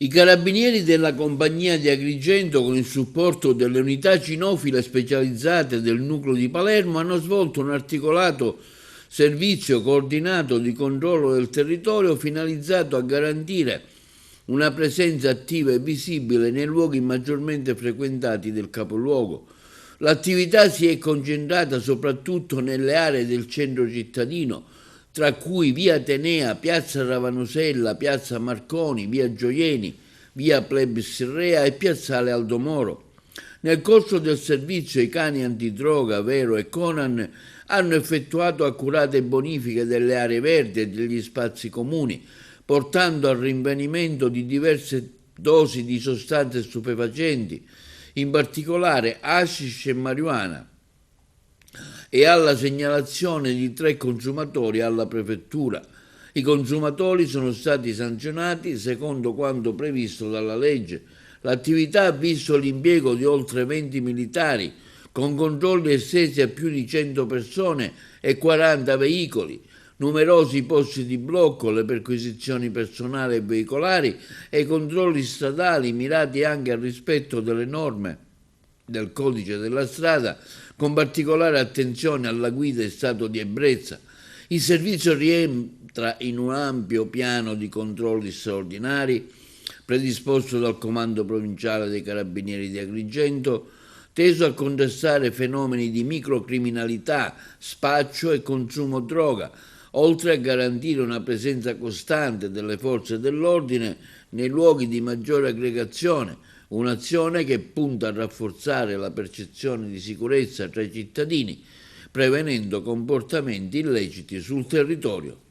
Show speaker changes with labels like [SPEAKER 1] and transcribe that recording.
[SPEAKER 1] I carabinieri della compagnia di Agrigento, con il supporto delle unità cinofile specializzate del nucleo di Palermo, hanno svolto un articolato servizio coordinato di controllo del territorio finalizzato a garantire una presenza attiva e visibile nei luoghi maggiormente frequentati del capoluogo. L'attività si è concentrata soprattutto nelle aree del centro cittadino, tra cui via Atenea, piazza Ravanusella, piazza Marconi, via Gioieni, via Plebis Rea e piazzale Aldomoro. Nel corso del servizio i cani antidroga, Vero e Conan, hanno effettuato accurate bonifiche delle aree verdi e degli spazi comuni, portando al rinvenimento di diverse dosi di sostanze stupefacenti, in particolare hashish e marijuana, e alla segnalazione di 3 consumatori alla prefettura. I consumatori sono stati sanzionati secondo quanto previsto dalla legge. L'attività ha visto l'impiego di oltre 20 militari, con controlli estesi a più di 100 persone e 40 veicoli, numerosi posti di blocco, le perquisizioni personali e veicolari e i controlli stradali mirati anche al rispetto delle norme del codice della strada, con particolare attenzione alla guida in stato di ebbrezza. Il servizio rientra in un ampio piano di controlli straordinari predisposto dal Comando Provinciale dei Carabinieri di Agrigento, teso a contrastare fenomeni di microcriminalità, spaccio e consumo droga, oltre a garantire una presenza costante delle forze dell'ordine nei luoghi di maggiore aggregazione, un'azione che punta a rafforzare la percezione di sicurezza tra i cittadini, prevenendo comportamenti illeciti sul territorio.